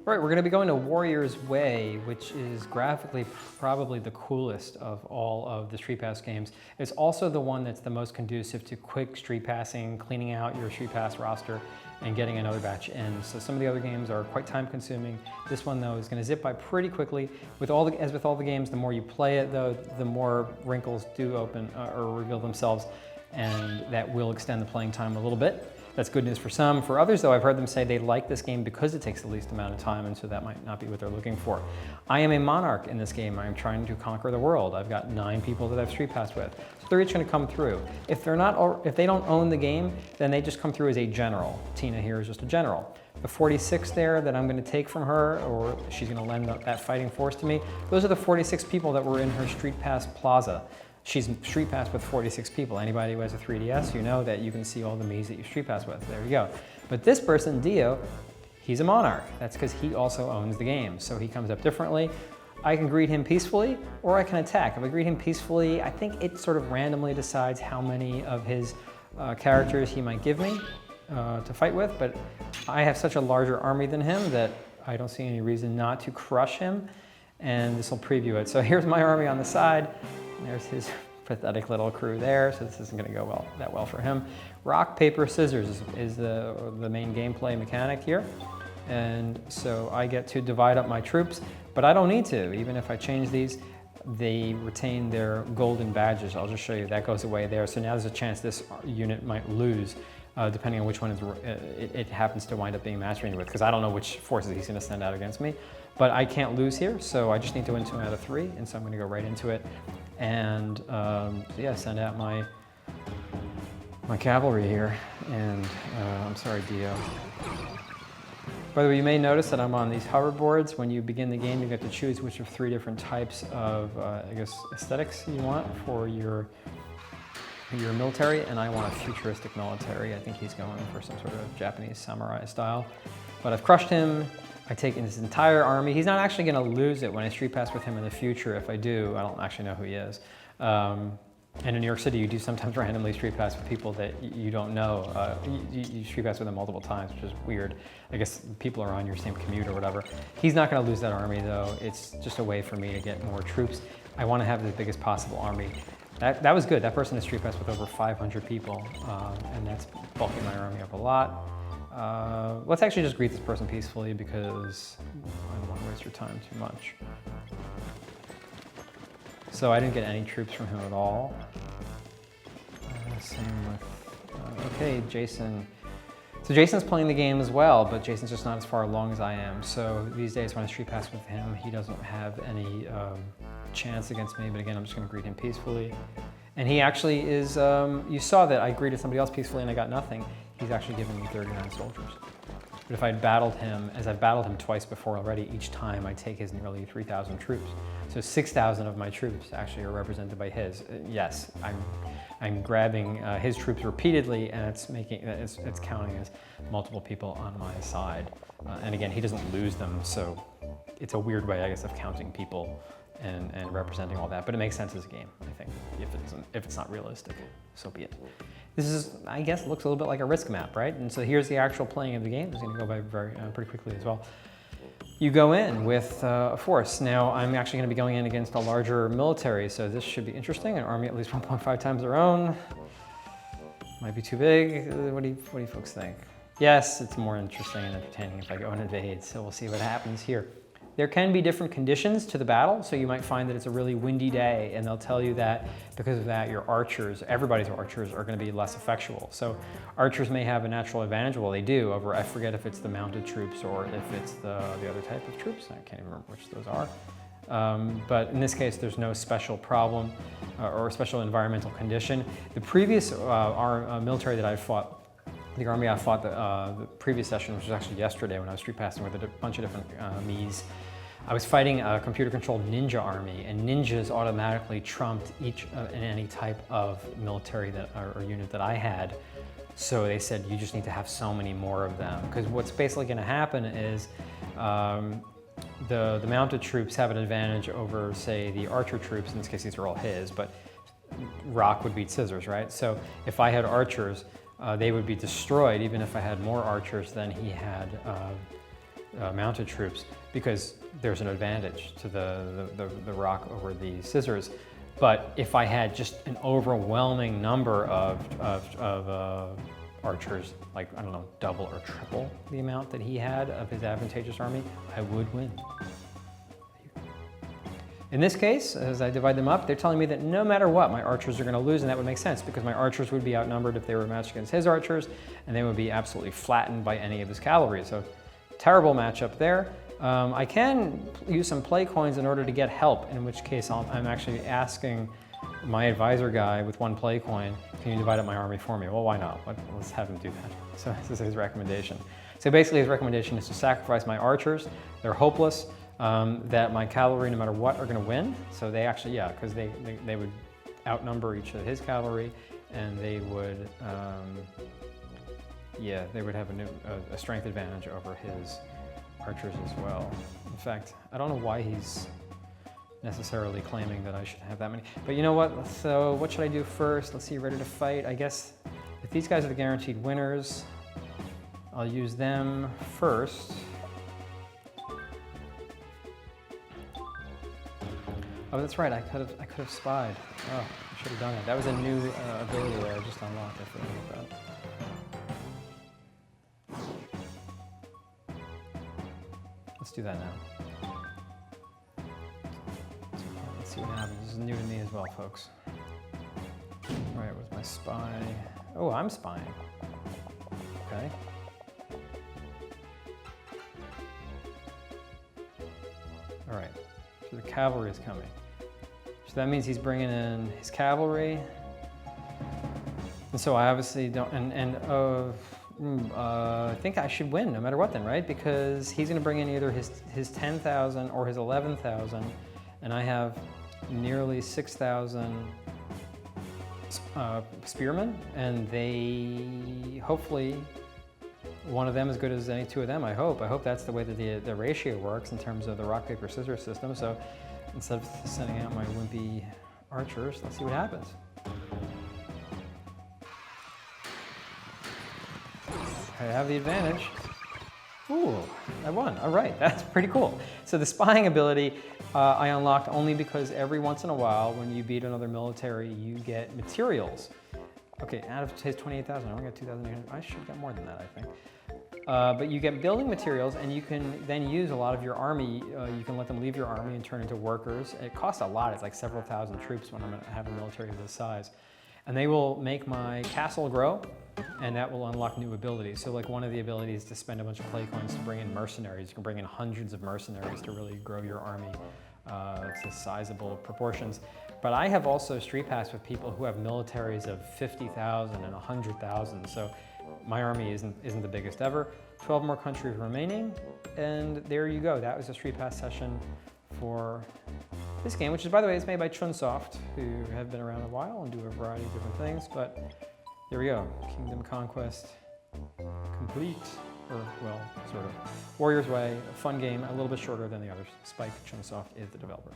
All right, we're going to be going to Warrior's Way, which is graphically probably the coolest of all of the Street Pass games. It's also the one that's the most conducive to quick street passing, cleaning out your Street Pass roster, and getting another batch in. So some of the other games are quite time consuming. This one though is going to zip by pretty quickly. As with all the games, the more you play it though, the more wrinkles do open or reveal themselves, and that will extend the playing time a little bit. That's good news for some. For others though, I've heard them say they like this game because it takes the least amount of time, and so that might not be what they're looking for. I am a monarch in this game. I am trying to conquer the world. I've got 9 people that I've Street Passed with. So they're each gonna come through. If they don't own the game, then they just come through as a general. Tina here is just a general. The 46 there that I'm gonna take from her, or she's gonna lend that fighting force to me, those are the 46 people that were in her Street Pass Plaza. She's Street Passed with 46 people. Anybody who has a 3DS, you know that you can see all the Miis that you Street Pass with. There you go. But this person, Dio, he's a monarch. That's because he also owns the game. So he comes up differently. I can greet him peacefully, or I can attack. If I greet him peacefully, I think it sort of randomly decides how many of his characters he might give me to fight with. But I have such a larger army than him that I don't see any reason not to crush him. And this will preview it. So here's my army on the side. There's his pathetic little crew there, so this isn't going to go that well for him. Rock, paper, scissors is the main gameplay mechanic here. And so I get to divide up my troops, but I don't need to. Even if I change these, they retain their golden badges. I'll just show you that goes away there. So now there's a chance this unit might lose, depending on which one it happens to wind up being matched with, because I don't know which forces he's going to send out against me. But I can't lose here, so I just need to win 2 out of 3, and so I'm going to go right into it. And yeah, send out my cavalry here. And I'm sorry, Dio. By the way, you may notice that I'm on these hoverboards. When you begin the game, you get to choose which of 3 different types of, I guess, aesthetics you want for your military, and I want a futuristic military. I think he's going for some sort of Japanese samurai style. But I've crushed him. I take in his entire army. He's not actually gonna lose it when I Street Pass with him in the future. If I do, I don't actually know who he is. And in New York City, you do sometimes randomly Street Pass with people that you don't know. You Street Pass with them multiple times, which is weird. I guess people are on your same commute or whatever. He's not gonna lose that army though. It's just a way for me to get more troops. I wanna have the biggest possible army. That was good. That person is Street Pass with over 500 people, and that's bulking my army up a lot. Let's actually just greet this person peacefully because I don't want to waste your time too much. So I didn't get any troops from him at all. Same with, okay, Jason. So Jason's playing the game as well, but Jason's just not as far along as I am. So these days when I Street Pass with him, he doesn't have any chance against me, but again, I'm just gonna greet him peacefully. And he actually is, you saw that I greeted somebody else peacefully and I got nothing. He's actually given me 39 soldiers. But if I'd battled him, as I've battled him twice before already, each time I take his nearly 3,000 troops. So 6,000 of my troops actually are represented by his. Yes, I'm grabbing his troops repeatedly, and it's counting as multiple people on my side. And again, he doesn't lose them, so it's a weird way, I guess, of counting people and representing all that. But it makes sense as a game, I think. If it's not realistic, so be it. This is, I guess, looks a little bit like a risk map, right? And so here's the actual playing of the game. It's going to go by pretty quickly as well. You go in with a force. Now, I'm actually going to be going in against a larger military, so this should be interesting. An army at least 1.5 times their own. Might be too big. What do you folks think? Yes, it's more interesting and entertaining if I go and invade, so we'll see what happens here. There can be different conditions to the battle, so you might find that it's a really windy day, and they'll tell you that because of that, your archers, everybody's archers, are going to be less effectual. So archers may have a natural advantage, well they do, over, I forget if it's the mounted troops or if it's the other type of troops, I can't even remember which those are. But in this case, there's no special problem or special environmental condition. The previous military that I fought, the army I fought the previous session, which was actually yesterday when I was Street Passing with a bunch of different Miis, I was fighting a computer-controlled ninja army, and ninjas automatically trumped each in any type of military or unit that I had. So they said, you just need to have so many more of them. Because what's basically going to happen is the mounted troops have an advantage over, say, the archer troops. In this case, these are all his, but rock would beat scissors, right? So if I had archers, they would be destroyed even if I had more archers than he had mounted troops because there's an advantage to the rock over the scissors. But if I had just an overwhelming number of archers, like, I don't know, double or triple the amount that he had of his advantageous army, I would win. In this case, as I divide them up, they're telling me that no matter what, my archers are going to lose, and that would make sense because my archers would be outnumbered if they were matched against his archers, and they would be absolutely flattened by any of his cavalry. So, terrible matchup there. I can use some play coins in order to get help, in which case I'm actually asking my advisor guy with 1 play coin, can you divide up my army for me? Well, why not? Let's have him do that. So this is his recommendation. So basically his recommendation is to sacrifice my archers. They're hopeless. That my cavalry, no matter what, are going to win. So they actually, yeah, because they would outnumber each of his cavalry, and they would, yeah, they would have a strength advantage over his archers as well. In fact, I don't know why he's necessarily claiming that I should have that many. But you know what? So what should I do first? Let's see, ready to fight. I guess if these guys are the guaranteed winners, I'll use them first. Oh, that's right. I could have spied. Oh, I should have done it. That was a new ability that I just unlocked. I forgot about that. Let's do that now. Let's see what happens. This is new to me as well, folks. All right, with my spy. Oh, I'm spying. Okay. All right. So the cavalry is coming. So that means he's bringing in his cavalry. And so I obviously don't, I think I should win no matter what then, right? Because he's gonna bring in either his 10,000 or his 11,000, and I have nearly 6,000 spearmen, and they, hopefully, one of them as good as any 2 of them, I hope. I hope that's the way that the ratio works in terms of the rock, paper, scissors system. So instead of sending out my wimpy archers, let's see what happens. I have the advantage. Ooh, I won. All right, that's pretty cool. So the spying ability I unlocked only because every once in a while when you beat another military, you get materials. Okay, out of his 28,000, I only got 2,800. I should have got more than that, I think. But you get building materials, and you can then use a lot of your army. You can let them leave your army and turn into workers. It costs a lot. It's like several thousand troops when I have a military of this size. And they will make my castle grow, and that will unlock new abilities. So like one of the abilities is to spend a bunch of play coins to bring in mercenaries. You can bring in hundreds of mercenaries to really grow your army to sizable proportions. But I have also street pass with people who have militaries of 50,000 and 100,000. So my army isn't the biggest ever. 12 more countries remaining, and there you go. That was a street pass session for this game, which is, by the way, is made by Chunsoft, who have been around a while and do a variety of different things. But there we go. Kingdom Conquest complete, or well, sort of. Warrior's Way, a fun game, a little bit shorter than the others. Spike Chunsoft is the developer.